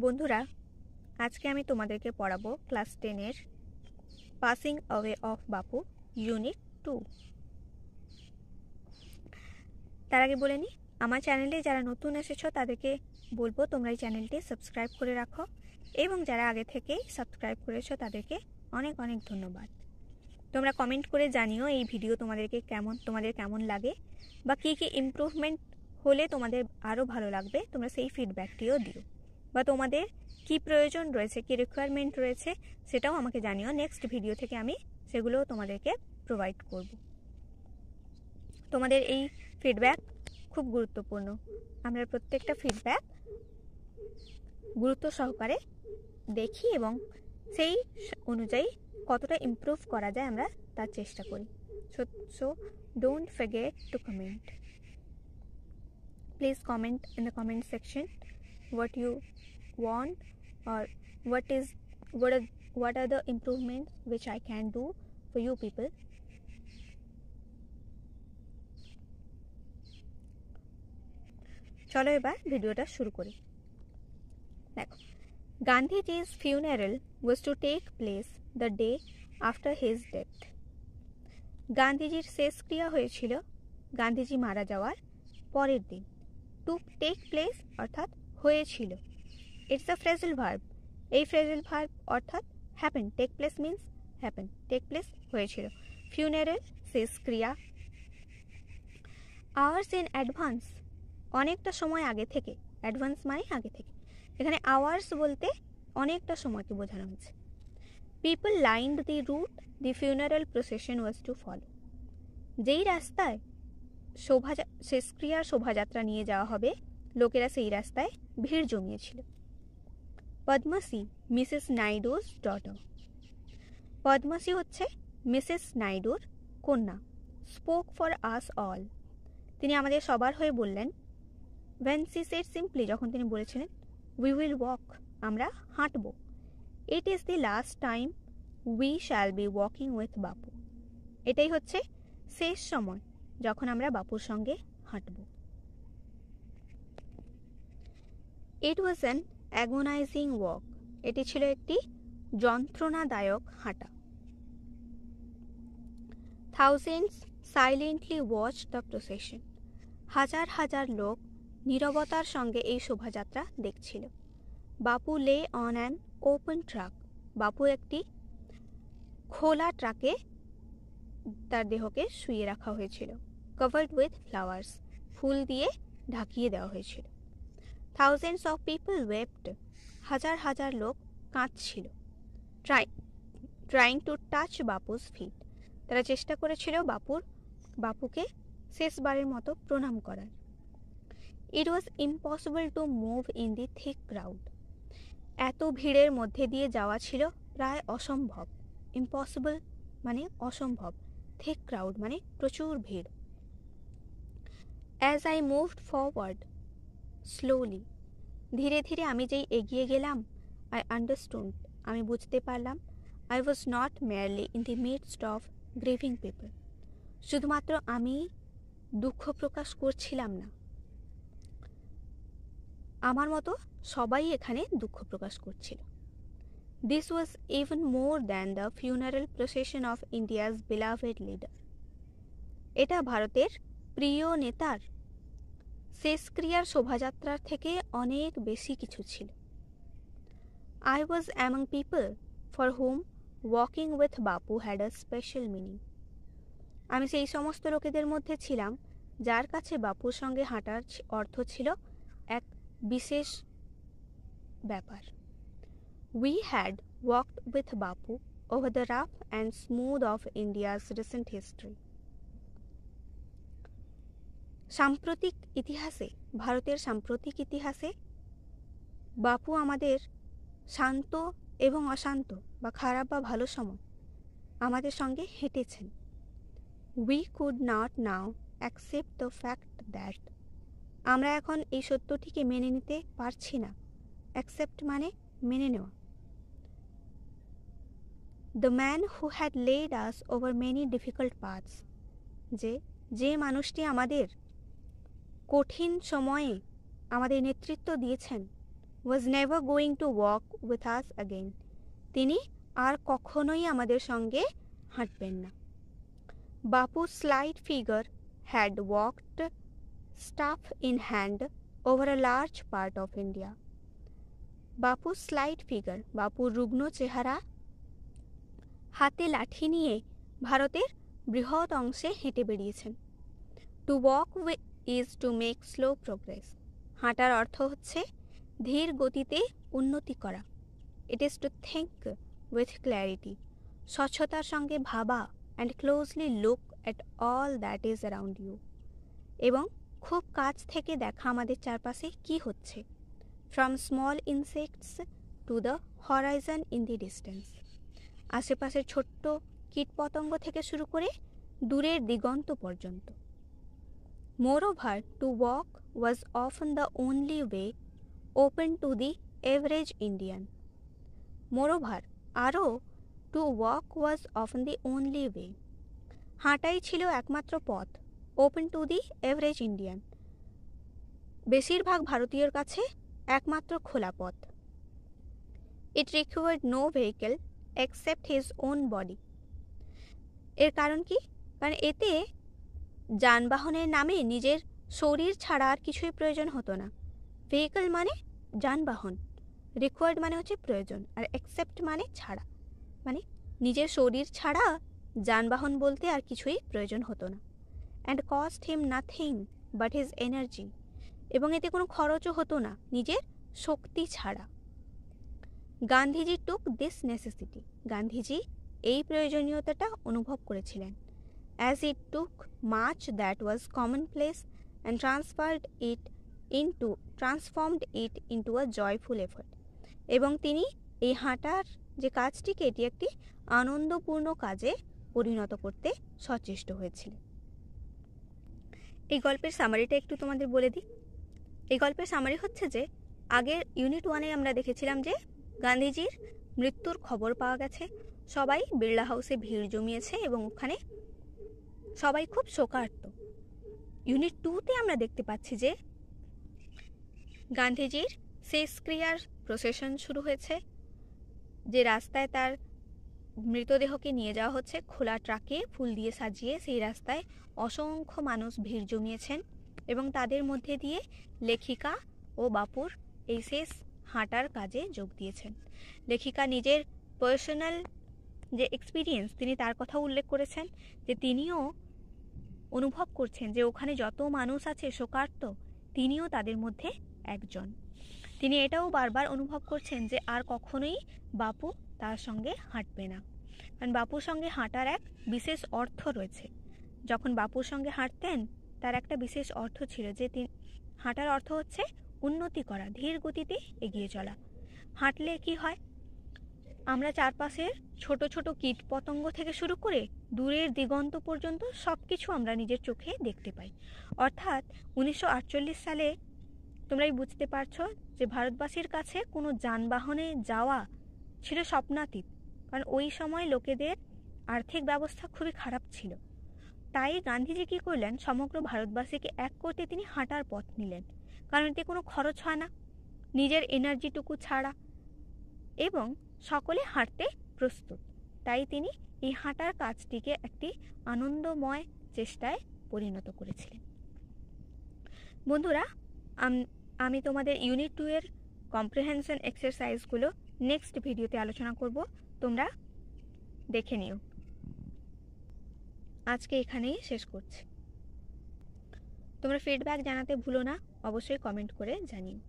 বন্ধুরা, আজকে আমি তোমাদেরকে পড়াবো class 10-এর passing away of Bapu unit 2। তার আগে বলে নিই, আমার চ্যানেলে যারা নতুন এসেছো তাদেরকে বলবো তোমরা এই চ্যানেলটি সাবস্ক্রাইব করে রাখো, এবং যারা আগে থেকেই সাবস্ক্রাইব করেছো তাদেরকে অনেক অনেক ধন্যবাদ। তোমরা কমেন্ট করে জানিও এই ভিডিও তোমাদের কেমন লাগে, বা কী কী ইমপ্রুভমেন্ট হলে তোমাদের আরও ভালো লাগবে, তোমরা সেই ফিডব্যাকটিও দিও। বা তোমাদের কি প্রয়োজন রয়েছে, কি রিকোয়ারমেন্ট রয়েছে, সেটাও আমাকে জানিও। নেক্সট ভিডিও থেকে আমি সেগুলোও তোমাদেরকে প্রোভাইড করব। তোমাদের এই ফিডব্যাক খুব গুরুত্বপূর্ণ। আমরা প্রত্যেকটা ফিডব্যাক গুরুত্ব সহকারে দেখি এবং সেই অনুযায়ী কতটা ইমপ্রুভ করা যায় আমরা তার চেষ্টা করি। So don't forget to comment. Please comment in the comment section what you want, or what are the improvements which I can do for you people. চলো এবার ভিডিওটা শুরু করি। দেখো, Gandhiji's funeral was to take place the day after his death. গান্ধীজির শেষক্রিয়া হয়েছিল গান্ধীজি মারা যাওয়ার পরের দিন। টু টেক প্লেস অর্থাৎ হয়েছিল। It's a phrasal verb. এই ফ্রেজাল ভার্ব অর্থাৎ happen. Take place means happen, take place হয়েছিল। ফিউনারেল শেষক্রিয়া। আওয়ার্স ইন অ্যাডভান্স অনেকটা সময় আগে থেকে। অ্যাডভান্স মানে আগে থেকে। এখানে আওয়ার্স বলতে অনেকটা সময়কে বোঝানো হয়েছে। People lined the route the funeral procession was to follow. যেই রাস্তায় শেষক্রিয়ার শোভাযাত্রা নিয়ে যাওয়া হবে, লোকেরা সেই রাস্তায় ভিড় জমিয়েছিল। Padmasi Mrs নাইডুর daughter. পদ্মাসী হচ্ছে মিসেস নাইডুর কন্যা। স্পোক ফর আস অল, তিনি আমাদের সবার হয়ে বললেন। ওয়েন সি সেড সিম্পলি, যখন তিনি বলেছিলেন উই উইল ওয়াক, আমরা হাঁটব। It is the last time we shall be walking with Bapu, এটাই হচ্ছে শেষ সময় যখন আমরা বাপুর সঙ্গে হাঁটব। It was an agonising walk, এটি ছিল একটি যন্ত্রণাদায়ক হাঁটা। Thousands silently watch the procession, হাজার হাজার লোক নীরবতার সঙ্গে এই শোভাযাত্রা দেখছিল। বাপু lay on an open truck, বাপু একটি খোলা ট্রাকে তার দেহকে শুইয়ে রাখা হয়েছিল। কভার্ড উইথ ফ্লাওয়ার্স, ফুল দিয়ে ঢাকিয়ে দেওয়া হয়েছিল। থাউজেন্ডস অফ পিপল ওয়েপ্ট, হাজার হাজার লোক কাঁদছিল। Trying to touch Bapu's feet, তারা চেষ্টা করেছিল বাপুকে শেষবারের মতো প্রণাম করার। It was impossible to move in the thick crowd, এত ভিড়ের মধ্যে দিয়ে যাওয়া ছিল প্রায় অসম্ভব। ইম্পসিবল মানে অসম্ভব, থিক ক্রাউড মানে প্রচুর ভিড়। As I moved forward slowly, ধীরে ধীরে আমি যেই এগিয়ে গেলাম, আই আন্ডারস্টুড, আমি বুঝতে পারলাম। I was not merely in the midst of grieving people, শুধুমাত্র আমি দুঃখ প্রকাশ করছিলাম না, আমার মতো সবাই এখানে দুঃখ প্রকাশ করছিল। This was even more than the funeral procession of India's beloved leader, এটা ভারতের প্রিয় নেতার শেষক্রিয়ার শোভাযাত্রার থেকে অনেক বেশি কিছু ছিল। I was among people for hmm walking with Bapu had a special meaning, আমি সেই সমস্ত লোকেদের মধ্যে ছিলাম যার কাছে বাপুর সঙ্গে হাঁটার অর্থ ছিল এক বিশেষ ব্যাপার। We had walked with Bapu over the rough and smooth of India's recent history, সাম্প্রতিক ইতিহাসে, ভারতের সাম্প্রতিক ইতিহাসে বাপু আমাদের শান্ত এবং অশান্ত বা খারাপ বা ভালো সময় আমাদের সঙ্গে হেঁটেছেন। We could not now accept the fact that, আমরা এখন এই সত্যটিকে মেনে নিতে পারছি না। অ্যাকসেপ্ট মানে মেনে নেওয়া। The man who had led us over many difficult paths, যে মানুষটি আমাদের কঠিন সময়ে আমাদের নেতৃত্ব দিয়েছেন, was never going to walk with us again. তিনি আর কখনোই আমাদের সঙ্গে হাঁটবেন না। Bapu's slight figure had walked staff in hand over a large part of India. বাপুর স্লাইট ফিগার, বাপুর রুগ্ন চেহারা হাতে লাঠি নিয়ে ভারতের বৃহৎ অংশে হেঁটে বেরিয়েছেন। To walk is to make slow progress. হাঁটার অর্থ হচ্ছে ধীর গতিতে উন্নতি করা। It is to think with clarity. স্বচ্ছতার সঙ্গে ভাবা and closely look at all that is around you. এবং খুব কাছ থেকে দেখা আমাদের চারপাশে কি হচ্ছে। From small insects to the horizon in the distance. আশেপাশের ছোট্ট কীটপতঙ্গ থেকে শুরু করে দূরের দিগন্ত পর্যন্ত। Moreover to walk was often the only way open to the average Indian. Moreover আরও to walk was often the only way. হাঁটাই ছিল একমাত্র পথ। Open to the average Indian, বেশিরভাগ ভারতীয়র কাছে একমাত্র খোলা পথ। It required no vehicle except his own body. এর কারণ কি? কারণ এতে যানবাহনের নামে নিজের শরীর ছাড়া আর কিছুই প্রয়োজন হতো না। ভেহিকেল মানে যানবাহন, রিকোয়ার্ড মানে হচ্ছে প্রয়োজন, আর অ্যাকসেপ্ট মানে ছাড়া, মানে নিজের শরীর ছাড়া যানবাহন বলতে আর কিছুই প্রয়োজন হতো না। And cost him nothing but his energy. এবং এতে কোনো খরচও হতো না নিজের শক্তি ছাড়া। গান্ধীজি টুক দিস নেসেসিটি। গান্ধীজি এই প্রয়োজনীয়তাটা অনুভব করেছিলেন। As it took much that was common place and transformed it into a joyful effort. এবং তিনি এই হাঁটার যে কাজটিকে এটি একটি আনন্দপূর্ণ কাজে পরিণত করতে সচেষ্ট হয়েছিলেন। এই গল্পের সামারিটা একটু তোমাদের বলে দিই। এই গল্পের সামারি হচ্ছে যে আগের ইউনিট 1-এ আমরা দেখেছিলাম যে গান্ধীজির মৃত্যুর খবর পাওয়া গেছে, সবাই বিড়লা হাউসে ভিড় জমিয়েছে এবং ওখানে সবাই খুব শোকার্ত। ইউনিট 2-তে আমরা দেখতে পাচ্ছি যে গান্ধীজির শেষক্রিয়ার প্রসেশন শুরু হয়েছে, যে রাস্তায় তার মৃতদেহকে নিয়ে যাওয়া হচ্ছে খোলা ট্রাকে ফুল দিয়ে সাজিয়ে। সেই রাস্তায় অসংখ্য মানুষ ভিড় জমিয়েছেন এবং তাদের মধ্যে দিয়ে লেখিকা ও বাপুর এই শেষ হাঁটার কাজে যোগ দিয়েছেন। লেখিকা নিজের পার্সোনাল যে এক্সপিরিয়েন্স তিনি তার কথা উল্লেখ করেছেন, যে তিনিও অনুভব করছেন যে ওখানে যত মানুষ আছে শোকার্ত, তিনিও তাদের মধ্যে একজন। তিনি এটাও বারবার অনুভব করছেন যে আর কখনোই বাপু তার সঙ্গে হাঁটবে না, কারণ বাপুর সঙ্গে হাঁটার এক বিশেষ অর্থ রয়েছে। যখন বাপুর সঙ্গে হাঁটতেন তার একটা বিশেষ অর্থ ছিল, যে হাঁটার অর্থ হচ্ছে উন্নতি করা, ধীর গতিতে এগিয়ে চলা। হাঁটলে কি হয়, আমরা চারপাশের ছোট ছোট কীট পতঙ্গ থেকে শুরু করে দূরের দিগন্ত পর্যন্ত সব কিছু আমরা নিজের চোখে দেখতে পাই। অর্থাৎ 1948 সালে তোমরাই বুঝতে পারছো যে ভারতবাসীর কাছে কোনো যানবাহনে যাওয়া ছিল স্বপ্নাতীত, কারণ ওই সময় লোকেদের আর্থিক ব্যবস্থা খুবই খারাপ ছিল। তাই গান্ধীজি কী করলেন, সমগ্র ভারতবাসীকে এক করতে তিনি হাঁটার পথ নিলেন, কারণ এতে কোনো খরচ হয় না নিজের এনার্জিটুকু ছাড়া, এবং সকলে হাঁটতে প্রস্তুত। তাই তিনি এই হাঁটার কাজটিকে একটি আনন্দময় চেষ্টায় পরিণত করেছিলেন। বন্ধুরা, আমি তোমাদের ইউনিট 2-এর কম্প্রিহেনশন এক্সারসাইজগুলো নেক্সট ভিডিওতে আলোচনা করব, তোমরা দেখে নিও। আজকে এখানেই শেষ করছি। তোমরা ফিডব্যাক জানাতে ভুলো না, অবশ্যই কমেন্ট করে জানিও।